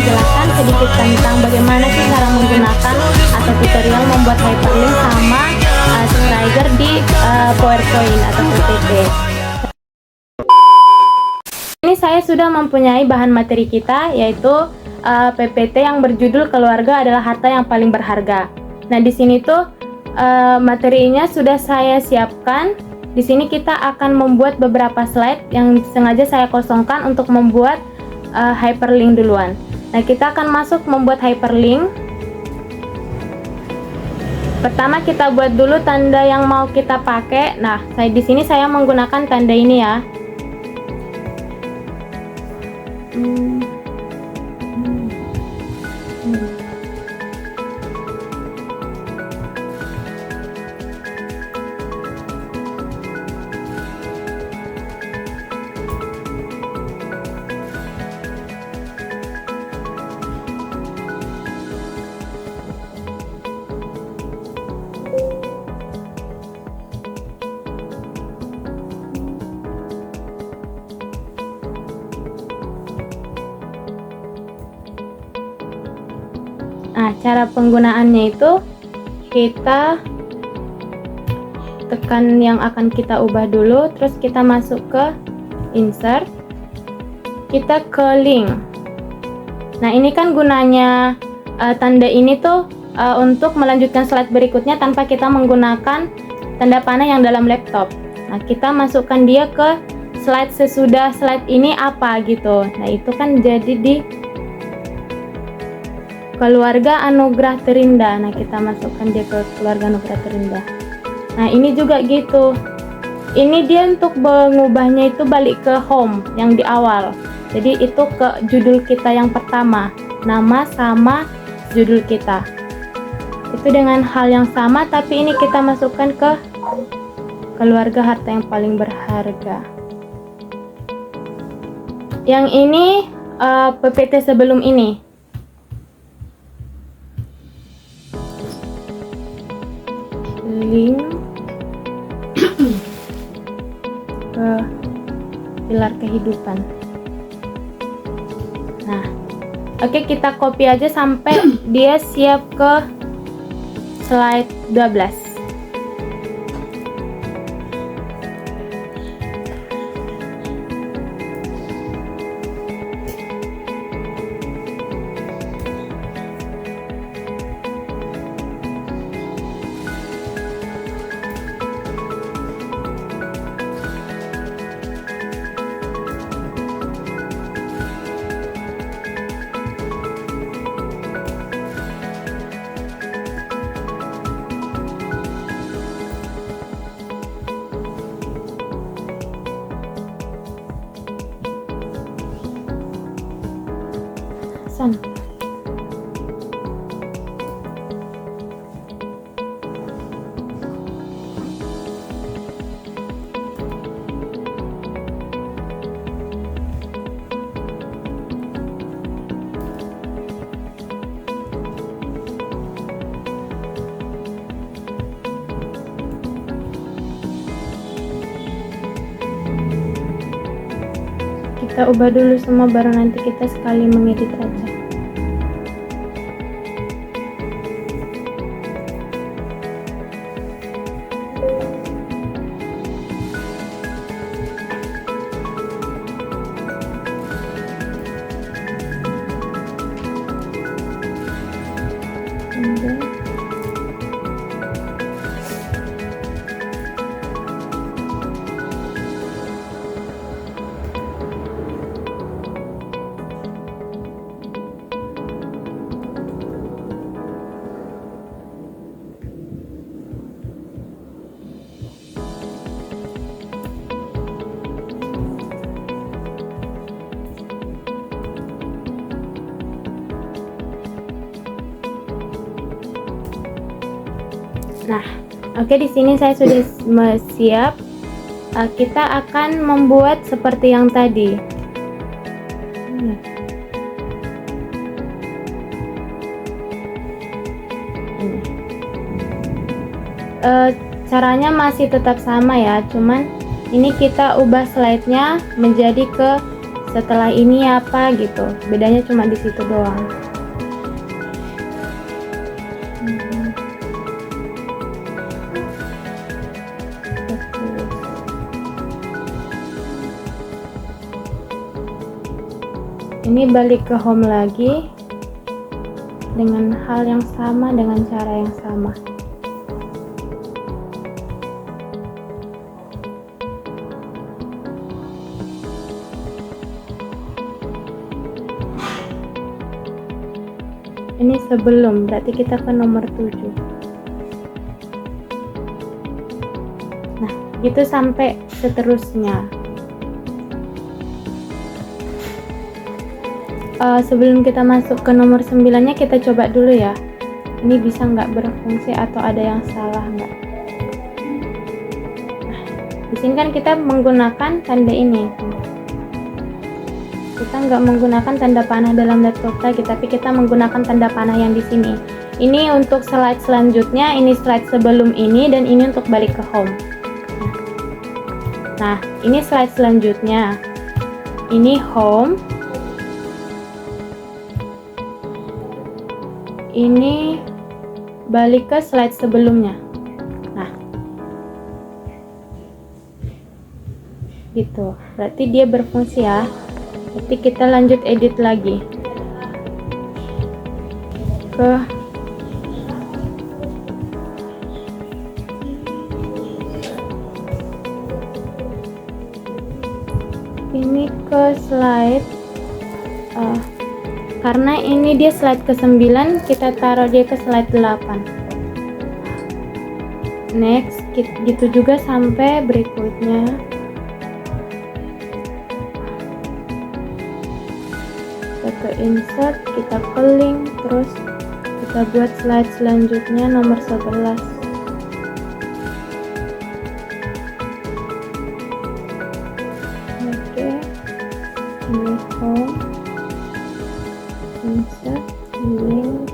menjelaskan sedikit tentang bagaimana sih cara menggunakan atau tutorial membuat hyperlink sama trigger di PowerPoint atau PPT. Ini saya sudah mempunyai bahan materi kita, yaitu PPT yang berjudul keluarga adalah harta yang paling berharga. Nah, di sini tuh materinya sudah saya siapkan. Di sini kita akan membuat beberapa slide yang sengaja saya kosongkan untuk membuat hyperlink duluan. Nah, kita akan masuk membuat hyperlink. Pertama kita buat dulu tanda yang mau kita pakai. Nah, di sini saya menggunakan tanda ini ya. Nah, cara penggunaannya itu kita tekan yang akan kita ubah dulu, terus kita masuk ke insert, kita ke link. Nah, ini kan gunanya tanda ini tuh untuk melanjutkan slide berikutnya tanpa kita menggunakan tanda panah yang dalam laptop. Nah, kita masukkan dia ke slide sesudah slide ini apa gitu. Nah, itu kan jadi di keluarga anugerah terindah. Nah, kita masukkan dia ke keluarga anugerah terindah. Nah, ini juga gitu. Ini dia untuk mengubahnya itu balik ke home yang di awal. Jadi itu ke judul kita yang pertama, nama sama judul kita. Itu dengan hal yang sama, tapi ini kita masukkan ke keluarga harta yang paling berharga. Yang ini PPT sebelum ini. Link ke pilar kehidupan. Nah, oke, kita copy aja sampai dia siap ke slide 12. Sana. Kita ubah dulu semua baru nanti kita sekali mengedit aja. Nah, oke, di sini saya sudah siap. Kita akan membuat seperti yang tadi. Caranya masih tetap sama ya, cuman ini kita ubah slide-nya menjadi ke setelah ini apa gitu. Bedanya cuma di situ doang. Ini balik ke home lagi dengan hal yang sama, dengan cara yang sama. Ini sebelum, berarti kita ke nomor 7. Nah, gitu sampai seterusnya. Sebelum kita masuk ke nomor 9-nya, kita coba dulu ya. Ini bisa nggak berfungsi atau ada yang salah nggak? Nah, di sini kan kita menggunakan tanda ini. Kita nggak menggunakan tanda panah dalam laptop lagi, tapi kita menggunakan tanda panah yang di sini. Ini untuk slide selanjutnya, ini slide sebelum ini, dan ini untuk balik ke home. Nah, ini slide selanjutnya. Ini home. Ini balik ke slide sebelumnya. Nah, gitu. Berarti dia berfungsi ya. Jadi kita lanjut edit lagi ke ini, ke slide karena ini dia slide ke-9, kita taruh dia ke slide 8. Next, gitu juga sampai berikutnya. Kita ke insert, kita ke link, terus kita buat slide selanjutnya nomor 11. Oke, ini home, insert, link,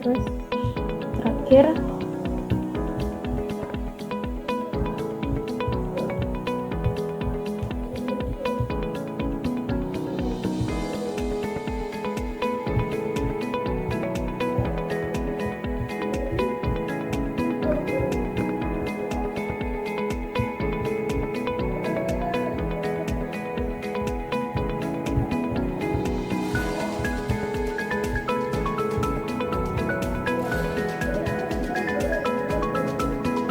terus terakhir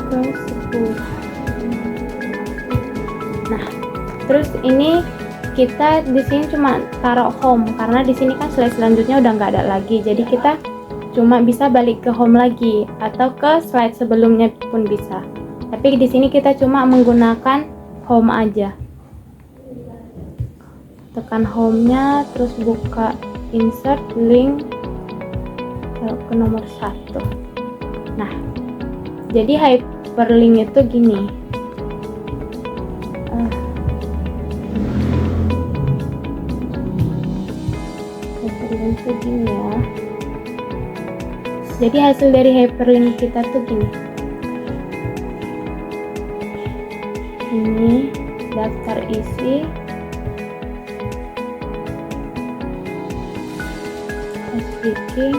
ke 10. Nah, terus ini kita di sini cuma taruh home karena di sini kan slide selanjutnya udah nggak ada lagi. Jadi kita cuma bisa balik ke home lagi atau ke slide sebelumnya pun bisa. Tapi di sini kita cuma menggunakan home aja. Tekan home-nya, terus buka insert, link, taruh ke nomor 1. Nah, jadi hyperlink itu gini. Hyperlink itu gini ya. Jadi hasil dari hyperlink kita tuh gini. Ini daftar isi, speaking,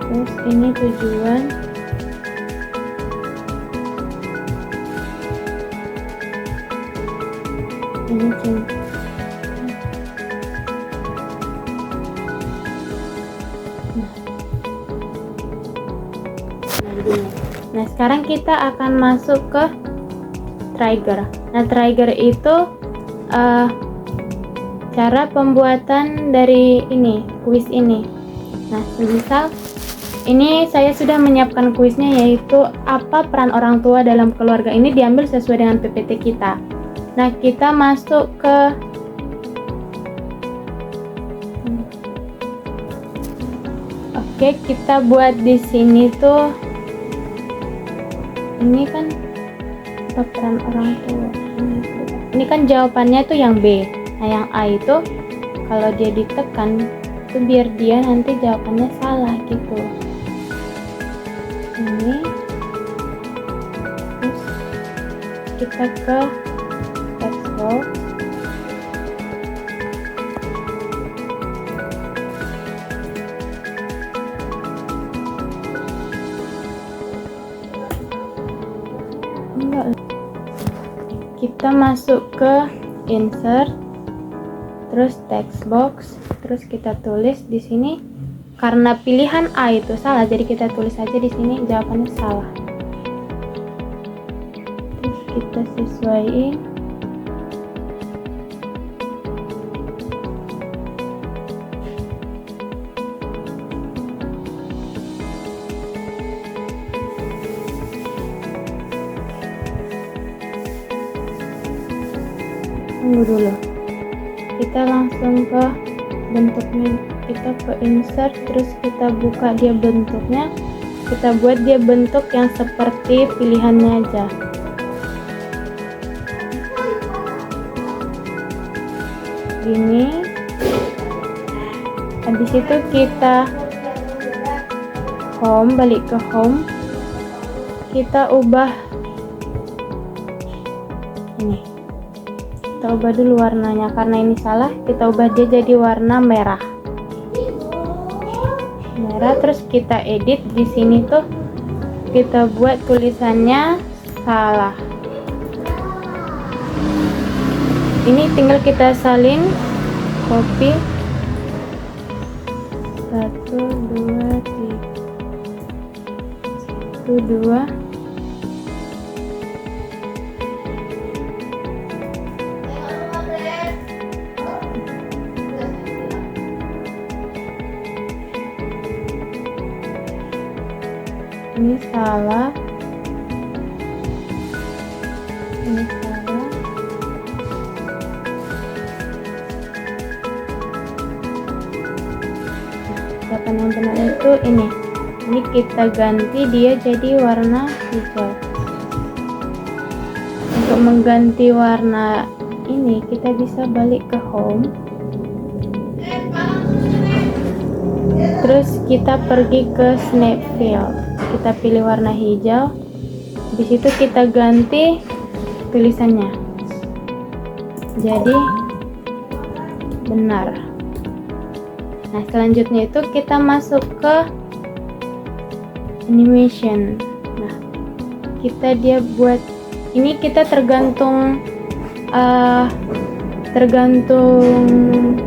terus ini tujuan, ini cinta. Nah, sekarang kita akan masuk ke trigger. Nah, trigger itu cara pembuatan dari ini, kuis ini. Nah, misal ini saya sudah menyiapkan kuisnya, yaitu apa peran orang tua dalam keluarga. Ini diambil sesuai dengan PPT kita. Nah, kita masuk ke Oke, kita buat di sini tuh, ini kan apa peran orang tua. Ini kan jawabannya tuh yang B. Nah yang A itu kalau dia ditekan itu biar dia nanti jawabannya salah gitu. Ini terus kita ke text box. Kita masuk ke insert, terus text box, terus kita tulis di sini. Karena pilihan A itu salah, jadi kita tulis aja di sini jawabannya salah. Terus kita sesuaiin. Tunggu dulu, kita langsung ke bentuknya, kita ke insert, terus kita buka dia bentuknya, kita buat dia bentuk yang seperti pilihannya aja. Gini. Habis itu kita home, balik ke home, kita ubah ini. Kita ubah dulu warnanya, karena ini salah, kita ubah dia jadi warna merah. Merah, terus kita edit di sini tuh, kita buat tulisannya salah. Ini tinggal kita salin, copy 1 2 3 1 2. Ini salah, ini salah, jawaban yang benar itu ini kita ganti dia jadi warna hijau. Untuk mengganti warna ini kita bisa balik ke home, terus kita pergi ke Snapfill, kita pilih warna hijau. Di situ kita ganti tulisannya jadi benar. Nah selanjutnya itu kita masuk ke animation. Nah kita dia buat ini, kita tergantung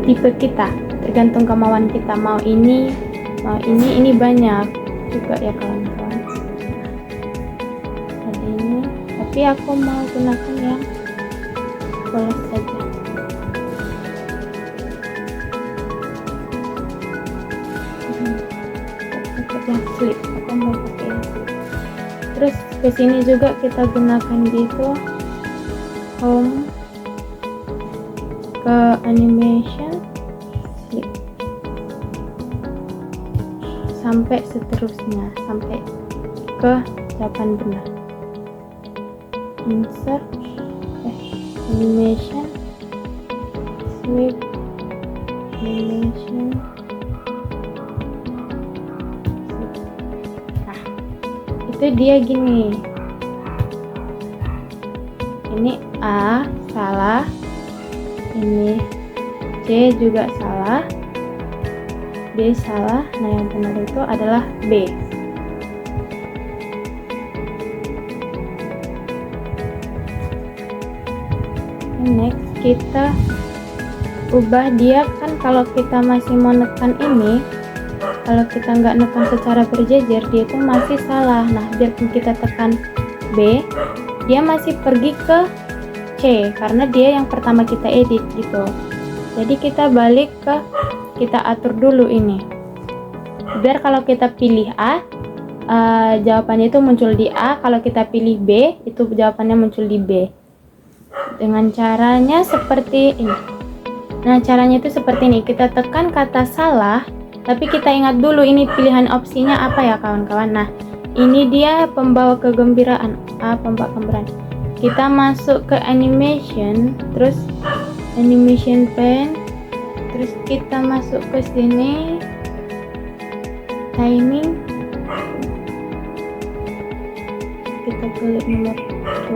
tipe kita, tergantung kemauan kita, mau ini banyak juga ya kawan-kawan. Ada ini, tapi aku mau gunakan yang polos saja. Yang slip, aku mau pakai yang slip. Terus kesini juga kita gunakan gitu, home, ke animation, slip, sampai seterusnya, sampai ke jawaban benar. Insert, animation, slip, animation, slip. Nah itu dia gini. Ini A salah, ini C juga salah, B salah. Nah yang benar itu adalah B. Next kita ubah dia, kan kalau kita masih mau nekan ini, kalau kita nggak nekan secara berjejer dia itu masih salah. Nah biarpun kita tekan B, dia masih pergi ke C karena dia yang pertama kita edit gitu. Jadi kita balik ke, kita atur dulu ini biar kalau kita pilih A, jawabannya itu muncul di A, kalau kita pilih B itu jawabannya muncul di B. Dengan caranya seperti ini. Nah caranya itu seperti ini, kita tekan kata salah, tapi kita ingat dulu ini pilihan opsinya apa ya kawan-kawan. Nah ini dia pembawa kegembiraan, A pembawa kegembiraan. kita masuk ke animation, terus animation pen, terus kita masuk ke sini timing, kita klik nomor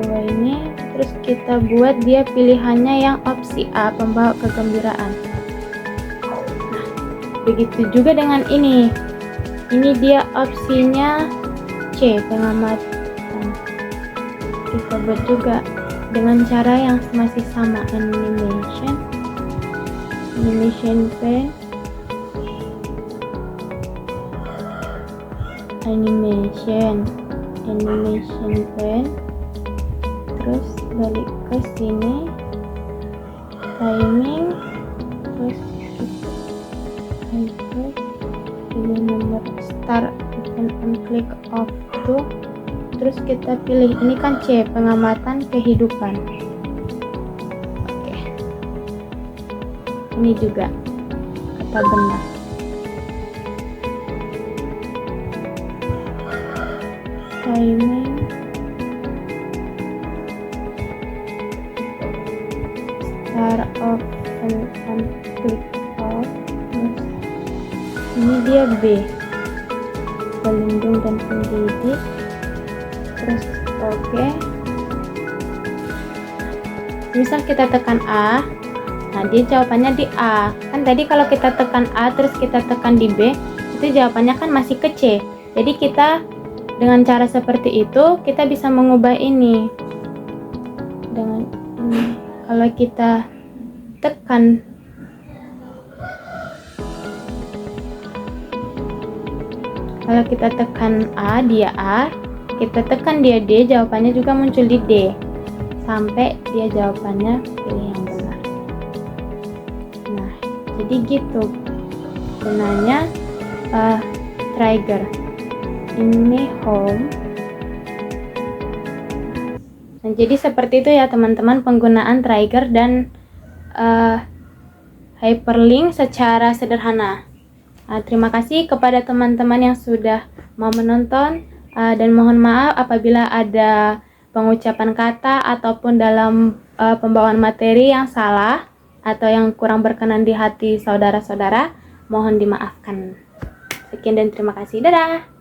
2 ini, terus kita buat dia pilihannya yang opsi A, pembawa kegembiraan. Nah, begitu juga dengan ini dia opsinya C, pengamatan. Kita buat juga dengan cara yang masih sama, animation pen, animation pen, terus balik ke sini timing, terus kita pilih nomor start and click off tuh, terus kita pilih ini kan C, pengamatan kehidupan. Oke, ini juga kata benar. Timing, start off and click off, terus ini dia B, pelindung dan pendidik, terus oke. Misal kita tekan A, nah dia jawabannya di A. Kan tadi kalau kita tekan A terus kita tekan di B, itu jawabannya kan masih ke C. Jadi kita dengan cara seperti itu kita bisa mengubah ini dengan ini. Kalau kita tekan A, dia A, kita tekan dia D, jawabannya juga muncul di D sampai dia jawabannya pilih yang benar. Nah, jadi gitu gunanya trigger. Ini home. Nah, jadi seperti itu ya teman-teman penggunaan trigger dan hyperlink secara sederhana. Terima kasih kepada teman-teman yang sudah mau menonton, dan mohon maaf apabila ada pengucapan kata ataupun dalam pembawaan materi yang salah atau yang kurang berkenan di hati saudara-saudara, mohon dimaafkan. Sekian dan terima kasih. Dadah.